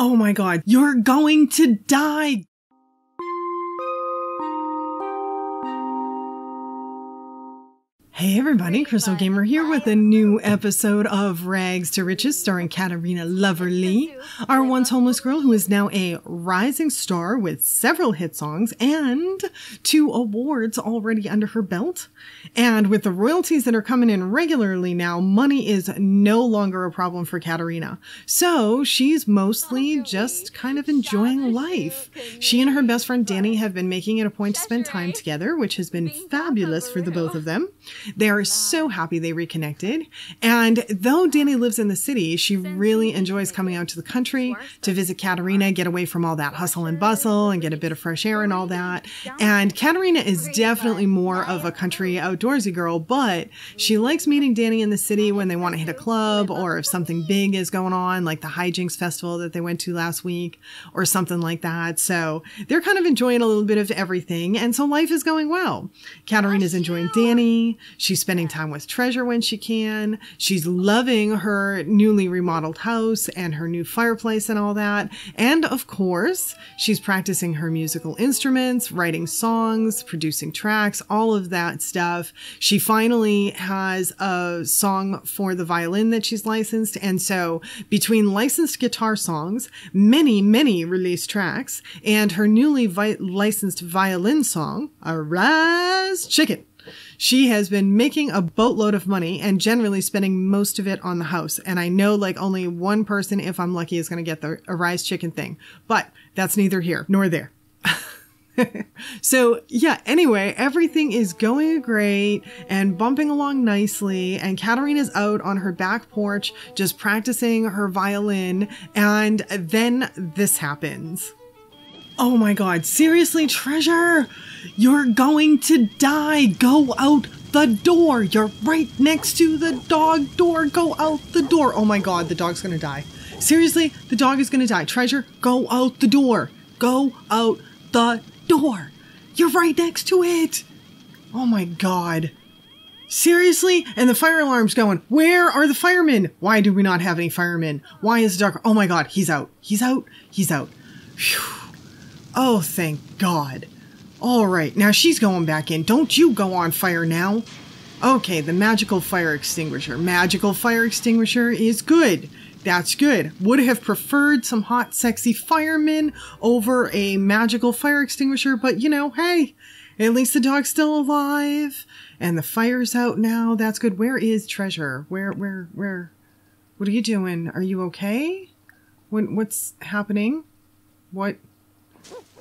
Oh my god, you're going to die! Hey everybody, Krystal Gamer here with a new episode of Rags to Riches starring Katerina Loverly, our once homeless girl who is now a rising star with several hit songs and 2 awards already under her belt. And with the royalties that are coming in regularly now, money is no longer a problem for Katerina. So she's mostly just kind of enjoying life. She and her best friend Danny have been making it a point to spend time together, which has been fabulous for the both of them. They are so happy they reconnected. And though Danny lives in the city, she really enjoys coming out to the country to visit Katerina, get away from all that hustle and bustle and get a bit of fresh air and all that. And Katerina is definitely more of a country outdoorsy girl, but she likes meeting Danny in the city when they want to hit a club or if something big is going on, like the Hijinks Festival that they went to last week or something like that. So they're kind of enjoying a little bit of everything. And so life is going well. Katerina's enjoying Danny. She's spending time with Treasure when she can. She's loving her newly remodeled house and her new fireplace and all that. And of course, she's practicing her musical instruments, writing songs, producing tracks, all of that stuff. She finally has a song for the violin that she's licensed. And so between licensed guitar songs, many released tracks, and her newly licensed violin song, Arise Chicken, she has been making a boatload of money and generally spending most of it on the house. And I know like only one person, if I'm lucky, is going to get the Arise Chicken thing, but that's neither here nor there. So yeah, anyway, everything is going great and bumping along nicely. And Katerina's out on her back porch, just practicing her violin. And then this happens. Oh my god, seriously, Treasure? You're going to die. Go out the door. You're right next to the dog door. Go out the door. Oh my god, the dog's gonna die. Seriously, the dog is gonna die. Treasure, go out the door. Go out the door. You're right next to it. Oh my god. Seriously? And the fire alarm's going. Where are the firemen? Why do we not have any firemen? Why is the dog? Oh my god, he's out. He's out. He's out. Phew. Oh, thank God. All right, now she's going back in. Don't you go on fire now. Okay, the magical fire extinguisher. Magical fire extinguisher is good. That's good. Would have preferred some hot, sexy firemen over a magical fire extinguisher, but you know, hey, at least the dog's still alive and the fire's out now. That's good. Where is Treasure? Where? What are you doing? Are you okay? What's happening? What?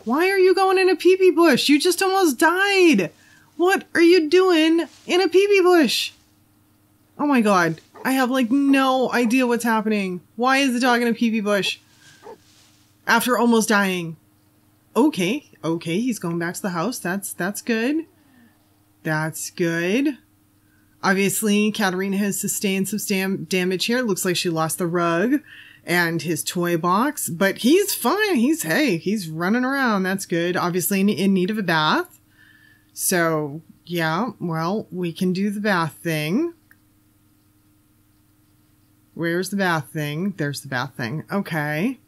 Why are you going in a peepee bush? You just almost died. What are you doing in a peepee bush? Oh my god. I have like no idea what's happening. Why is the dog in a peepee bush? After almost dying. Okay, he's going back to the house. That's good. That's good. Obviously, Katerina has sustained some damage here. It looks like she lost the rug and his toy box, but he's fine. He's running around. That's good. Obviously in need of a bath. So yeah, well, we can do the bath thing. Where's the bath thing? There's the bath thing. Okay.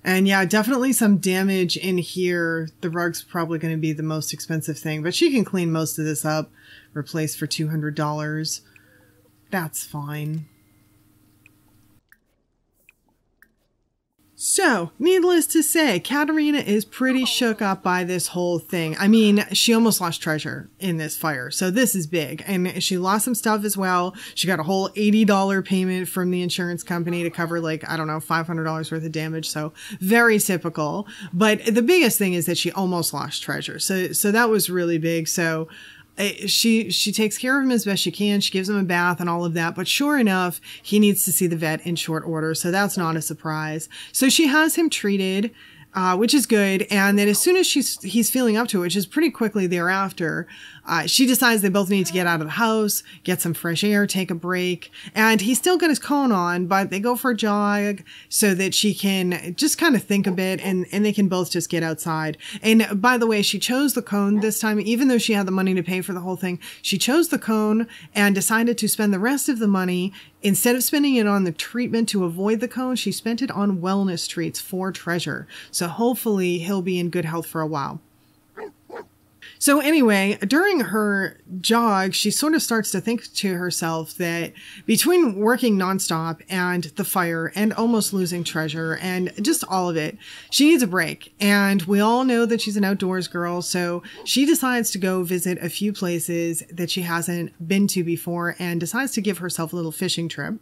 And yeah, definitely some damage in here. The rug's probably going to be the most expensive thing, but she can clean most of this up, replace for $200. That's fine. So, needless to say, Katerina is pretty shook up by this whole thing. I mean, she almost lost Treasure in this fire, so this is big. And she lost some stuff as well. She got a whole $80 payment from the insurance company to cover, like, I don't know, $500 worth of damage, so very typical. But the biggest thing is that she almost lost Treasure, so that was really big. So she takes care of him as best she can. She gives him a bath and all of that. But sure enough, he needs to see the vet in short order. So that's not a surprise. So she has him treated, which is good. And then as soon as he's feeling up to it, which is pretty quickly thereafter, she decides they both need to get out of the house, get some fresh air, take a break. And he's still got his cone on, but they go for a jog so that she can just kind of think a bit and they can both just get outside. And by the way, she chose the cone this time, even though she had the money to pay for the whole thing. She chose the cone and decided to spend the rest of the money Instead of spending it on the treatment to avoid the cone, she spent it on wellness treats for Treasure. So hopefully he'll be in good health for a while. So anyway, during her jog, she sort of starts to think to herself that between working nonstop and the fire and almost losing Treasure and just all of it, she needs a break. And we all know that she's an outdoors girl, so she decides to go visit a few places that she hasn't been to before and decides to give herself a little fishing trip.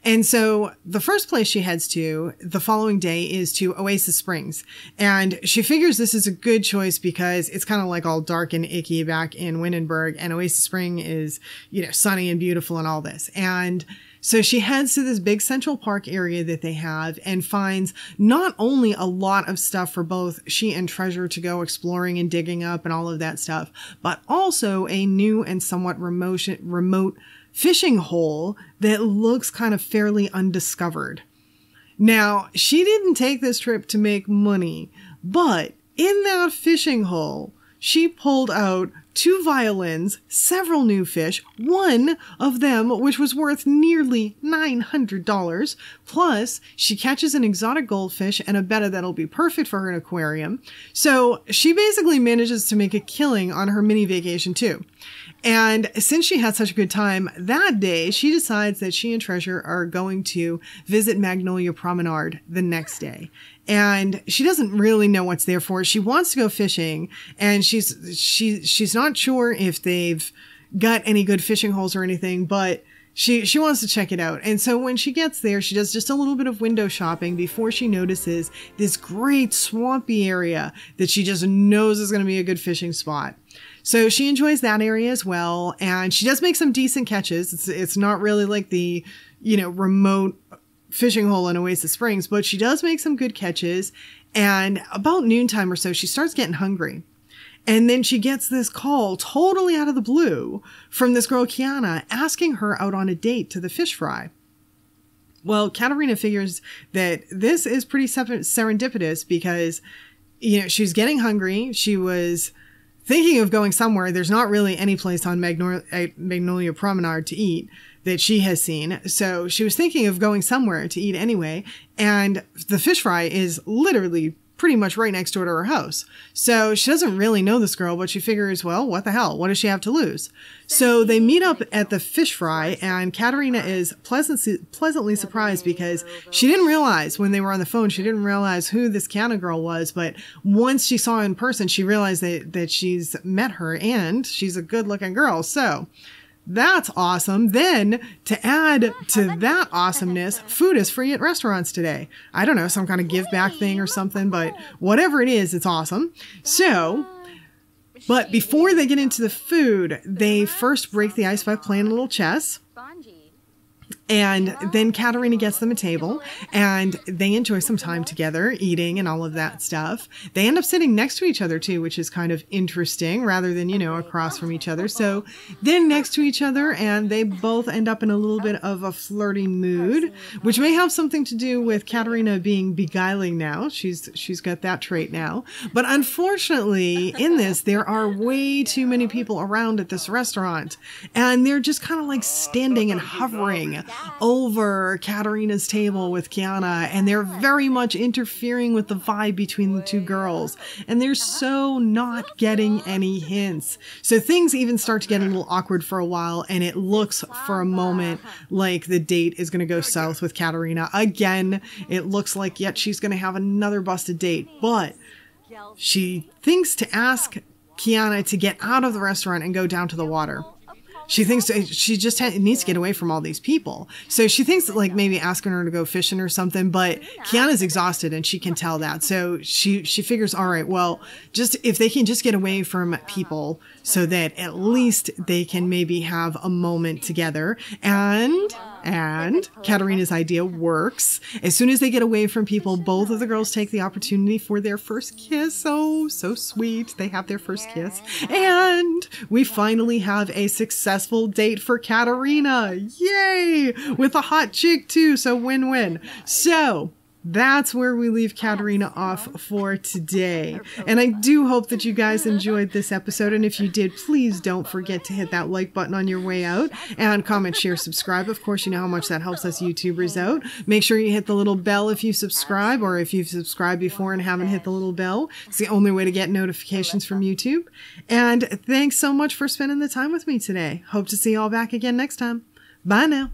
And so the first place she heads to the following day is to Oasis Springs. And she figures this is a good choice because it's kind of like all dark and icky back in Windenburg, and Oasis Spring is, you know, sunny and beautiful and all this. And so she heads to this big Central Park area that they have and finds not only a lot of stuff for both she and Treasure to go exploring and digging up and all of that stuff, but also a new and somewhat remote fishing hole that looks kind of fairly undiscovered. Now, she didn't take this trip to make money, but in that fishing hole, she pulled out 2 violins, several new fish, one of them which was worth nearly $900, plus she catches an exotic goldfish and a betta that'll be perfect for her aquarium. So she basically manages to make a killing on her mini vacation too. And since she had such a good time that day, she decides that she and Treasure are going to visit Magnolia Promenade the next day. And she doesn't really know what's there for. She wants to go fishing, and she's not sure if they've got any good fishing holes or anything, but she wants to check it out. And so when she gets there, she does just a little bit of window shopping before she notices this great swampy area that she just knows is going to be a good fishing spot. So she enjoys that area as well, and she does make some decent catches. It's not really like the, you know, remote fishing hole in Oasis Springs, but she does make some good catches. And about noontime or so, she starts getting hungry. And then she gets this call totally out of the blue from this girl, Kiana, asking her out on a date to the fish fry. Well, Katerina figures that this is pretty serendipitous because, you know, she's getting hungry. She was thinking of going somewhere. There's not really any place on Magnolia Promenade to eat that she has seen. So she was thinking of going somewhere to eat anyway. And the fish fry is literally pretty much right next door to her house. So she doesn't really know this girl, but she figures, well, what the hell? What does she have to lose? So they meet up at the fish fry, and Katerina is pleasantly surprised because she didn't realize when they were on the phone, she didn't realize who this Kiana girl was. But once she saw her in person, she realized that she's met her, and she's a good looking girl. So that's awesome. Then, to add to that awesomeness, food is free at restaurants today. I don't know, some kind of give back thing or something, but whatever it is, it's awesome. So, but before they get into the food, they first break the ice by playing a little chess. And then Katerina gets them a table, and they enjoy some time together, eating and all of that stuff. They end up sitting next to each other too, which is kind of interesting, rather than, you know, across from each other. So they're next to each other, and they both end up in a little bit of a flirty mood, which may have something to do with Katerina being beguiling now. She's got that trait now. But unfortunately, in this, there are way too many people around at this restaurant, and they're just kind of like standing and hovering over Katerina's table with Kiana, and they're very much interfering with the vibe between the two girls, and they're so not getting any hints. So things even start to get a little awkward for a while, and it looks for a moment like the date is going to go south with Katerina. Again, it looks like yet she's going to have another busted date, but she thinks to ask Kiana to get out of the restaurant and go down to the water. She thinks she just needs to get away from all these people. So she thinks that, like, maybe asking her to go fishing or something, but Kiana's exhausted and she can tell that. So she figures, all right, well, just if they can just get away from people so that at least they can maybe have a moment together. And Katerina's idea works. As soon as they get away from people, both of the girls take the opportunity for their first kiss. Oh, so sweet. They have their first kiss. And we finally have a successful date for Katerina. Yay! With a hot chick too, so win-win. So that's where we leave Katerina off for today. And I do hope that you guys enjoyed this episode. And if you did, please don't forget to hit that like button on your way out and comment, share, subscribe. Of course, you know how much that helps us YouTubers out. Make sure you hit the little bell if you subscribe, or if you've subscribed before and haven't hit the little bell. It's the only way to get notifications from YouTube. And thanks so much for spending the time with me today. Hope to see you all back again next time. Bye now.